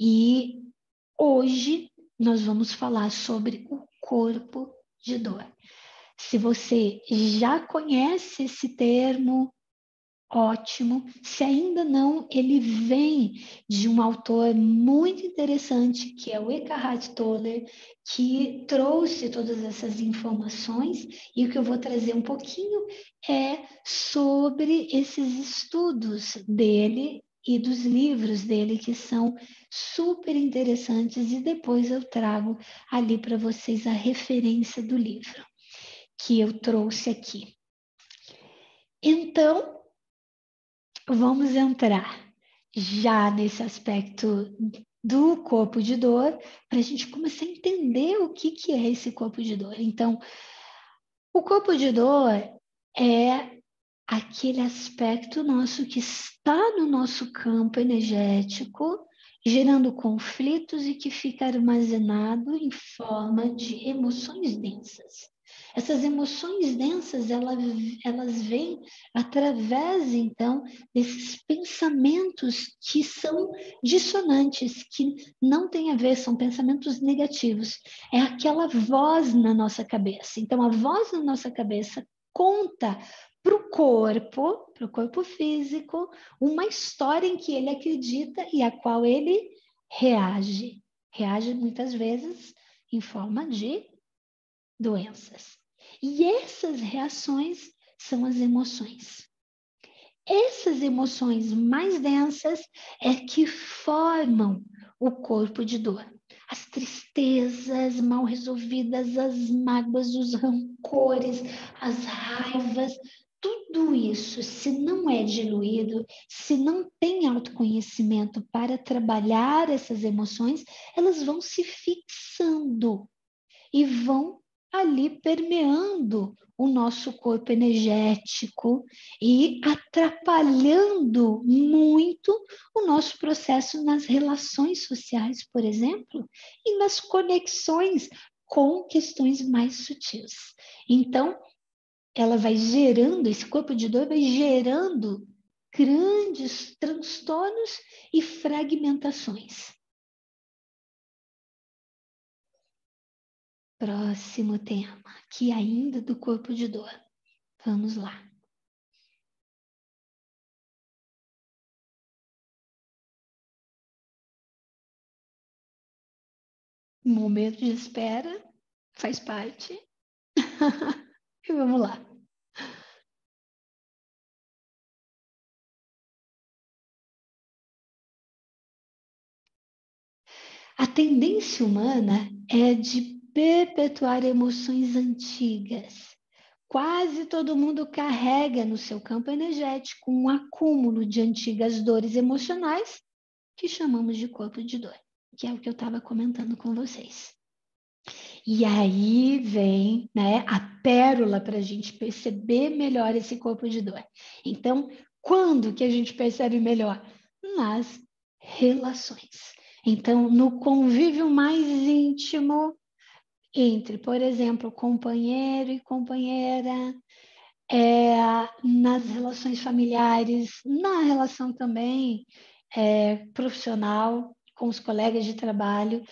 E hoje nós vamos falar sobre o corpo de dor. Se você já conhece esse termo, ótimo. Se ainda não, ele vem de um autor muito interessante, que é o Eckhart Tolle, que trouxe todas essas informações, e o que eu vou trazer um pouquinho é sobre esses estudos dele e dos livros dele, que são super interessantes, e depois eu trago ali para vocês a referência do livro que eu trouxe aqui. Então, vamos entrar já nesse aspecto do corpo de dor, para a gente começar a entender o que é esse corpo de dor. Então, o corpo de dor é aquele aspecto nosso que está no nosso campo energético, gerando conflitos e que fica armazenado em forma de emoções densas. Essas emoções densas, elas vêm através, então, desses pensamentos que são dissonantes, que não têm a ver, são pensamentos negativos. É aquela voz na nossa cabeça. Então, a voz na nossa cabeça conta para o corpo físico, uma história em que ele acredita e a qual ele reage. Reage muitas vezes em forma de doenças. E essas reações são as emoções. Essas emoções mais densas é que formam o corpo de dor. As tristezas mal resolvidas, as mágoas, os rancores, as raivas, tudo isso, se não é diluído, se não tem autoconhecimento para trabalhar essas emoções, elas vão se fixando e vão ali permeando o nosso corpo energético e atrapalhando muito o nosso processo nas relações sociais, por exemplo, e nas conexões com questões mais sutis. Então, ela vai gerando, esse corpo de dor vai gerando grandes transtornos e fragmentações. Próximo tema, que ainda do corpo de dor. Vamos lá. Momento de espera, faz parte. E vamos lá. A tendência humana é de perpetuar emoções antigas. Quase todo mundo carrega no seu campo energético um acúmulo de antigas dores emocionais que chamamos de corpo de dor, que é o que eu estava comentando com vocês. E aí vem, né, a pérola para a gente perceber melhor esse corpo de dor. Então, quando que a gente percebe melhor? Nas relações. Então, no convívio mais íntimo entre, por exemplo, companheiro e companheira, nas relações familiares, na relação também profissional, com os colegas de trabalho,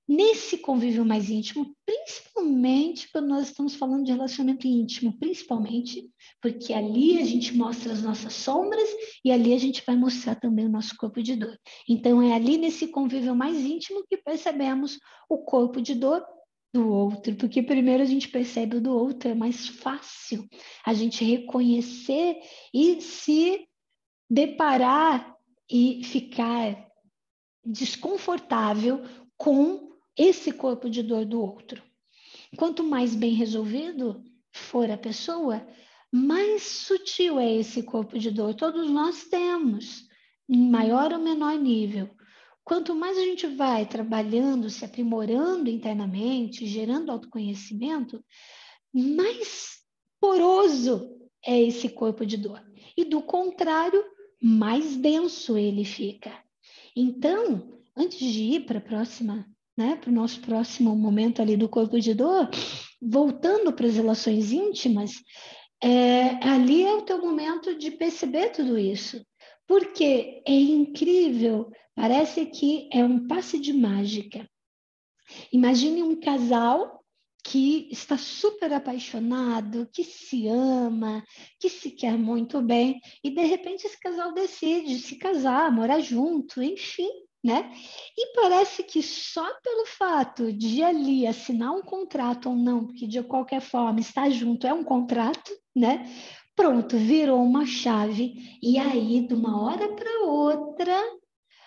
nesse convívio mais íntimo, principalmente quando nós estamos falando de relacionamento íntimo, principalmente, porque ali a gente mostra as nossas sombras e ali a gente vai mostrar também o nosso corpo de dor. Então, é ali nesse convívio mais íntimo que percebemos o corpo de dor do outro, porque primeiro a gente percebe o do outro, é mais fácil a gente reconhecer e se deparar e ficar desconfortável com esse corpo de dor do outro. Quanto mais bem resolvido for a pessoa, mais sutil é esse corpo de dor. Todos nós temos, em maior ou menor nível. Quanto mais a gente vai trabalhando, se aprimorando internamente, gerando autoconhecimento, mais poroso é esse corpo de dor. E do contrário, mais denso ele fica. Então, antes de ir para a próxima, né, para o nosso próximo momento ali do corpo de dor, voltando para as relações íntimas, ali é o teu momento de perceber tudo isso. Porque é incrível Parece que é um passe de mágica. Imagine um casal que está super apaixonado, que se ama, que se quer muito bem, e de repente esse casal decide se casar, morar junto, enfim, né? E parece que só pelo fato de ali assinar um contrato ou não, porque de qualquer forma estar junto é um contrato, né? Pronto, virou uma chave, e aí, de uma hora para outra,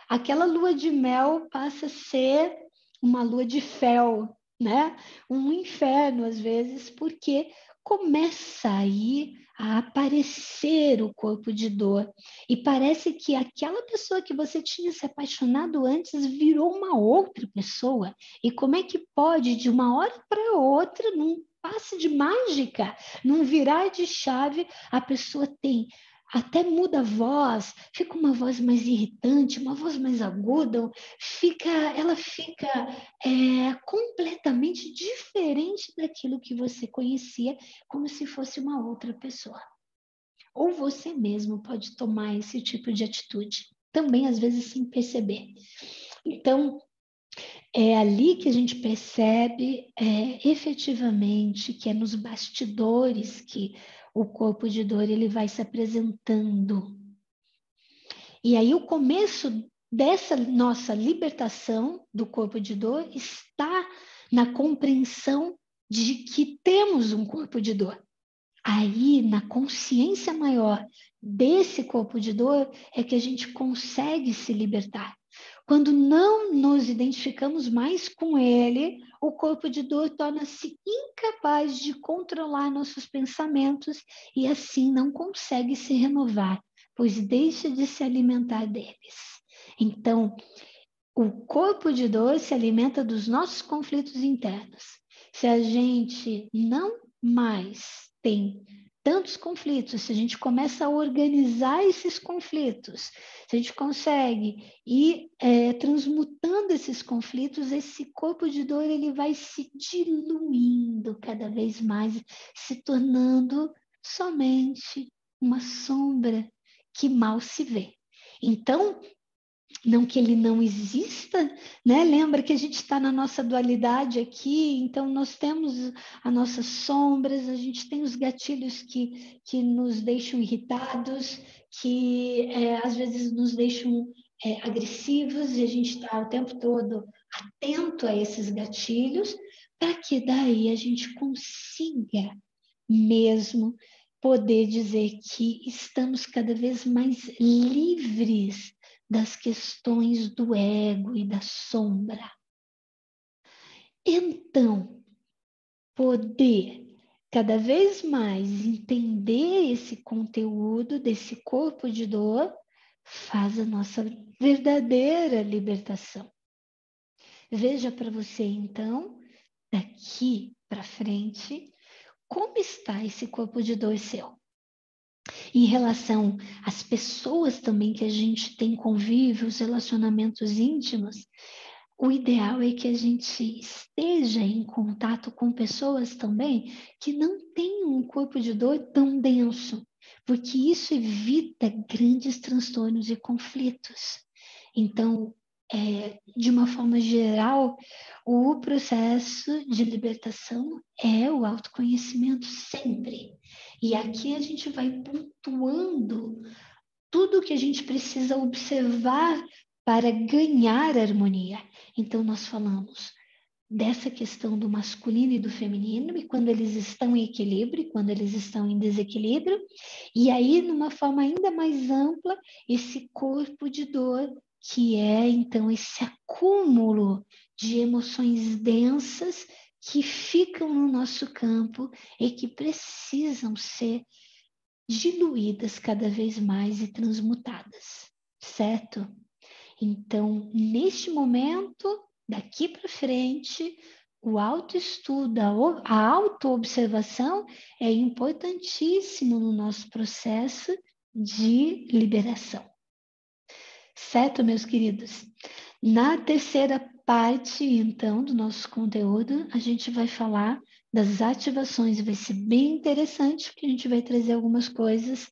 aquela lua de mel passa a ser uma lua de fel, né? Um inferno às vezes, porque começa aí a aparecer o corpo de dor. E parece que aquela pessoa que você tinha se apaixonado antes virou uma outra pessoa. E como é que pode, de uma hora para outra, num passe de mágica, num virar de chave, a pessoa tem até muda a voz, fica uma voz mais irritante, uma voz mais aguda, ela fica completamente diferente daquilo que você conhecia, como se fosse uma outra pessoa. Ou você mesmo pode tomar esse tipo de atitude, também às vezes sem perceber. Então, é ali que a gente percebe efetivamente que é nos bastidores que o corpo de dor ele vai se apresentando. E aí o começo dessa nossa libertação do corpo de dor está na compreensão de que temos um corpo de dor. Aí, na consciência maior desse corpo de dor, é que a gente consegue se libertar. Quando não nos identificamos mais com ele, o corpo de dor torna-se incapaz de controlar nossos pensamentos e assim não consegue se renovar, pois deixa de se alimentar deles. Então, o corpo de dor se alimenta dos nossos conflitos internos. Se a gente não mais tem tantos conflitos, se a gente começa a organizar esses conflitos, se a gente consegue ir transmutando esses conflitos, esse corpo de dor ele vai se diluindo cada vez mais, se tornando somente uma sombra que mal se vê. Então, não que ele não exista, né? Lembra que a gente está na nossa dualidade aqui, então nós temos as nossas sombras, a gente tem os gatilhos que nos deixam irritados, que às vezes nos deixam agressivos, e a gente está o tempo todo atento a esses gatilhos, para que daí a gente consiga mesmo poder dizer que estamos cada vez mais livres das questões do ego e da sombra. Então, poder cada vez mais entender esse conteúdo desse corpo de dor faz a nossa verdadeira libertação. Veja para você, então, daqui para frente, como está esse corpo de dor seu? Em relação às pessoas também que a gente tem convívio, os relacionamentos íntimos, o ideal é que a gente esteja em contato com pessoas também que não tenham um corpo de dor tão denso, porque isso evita grandes transtornos e conflitos. Então, de uma forma geral, o processo de libertação é o autoconhecimento sempre. E aqui a gente vai pontuando tudo o que a gente precisa observar para ganhar harmonia. Então, nós falamos dessa questão do masculino e do feminino, e quando eles estão em equilíbrio, e quando eles estão em desequilíbrio, e aí, numa forma ainda mais ampla, esse corpo de dor, que é, então, esse acúmulo de emoções densas que ficam no nosso campo e que precisam ser diluídas cada vez mais e transmutadas, certo? Então, neste momento, daqui para frente, o autoestudo, a autoobservação é importantíssimo no nosso processo de liberação. Certo, meus queridos? Na terceira parte, então, do nosso conteúdo, a gente vai falar das ativações. Vai ser bem interessante, porque a gente vai trazer algumas coisas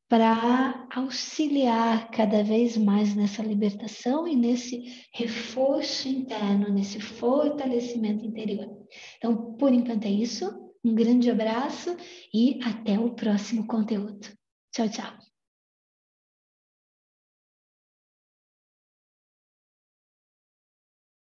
para auxiliar cada vez mais nessa libertação e nesse reforço interno, nesse fortalecimento interior. Então, por enquanto é isso. Um grande abraço e até o próximo conteúdo. Tchau, tchau.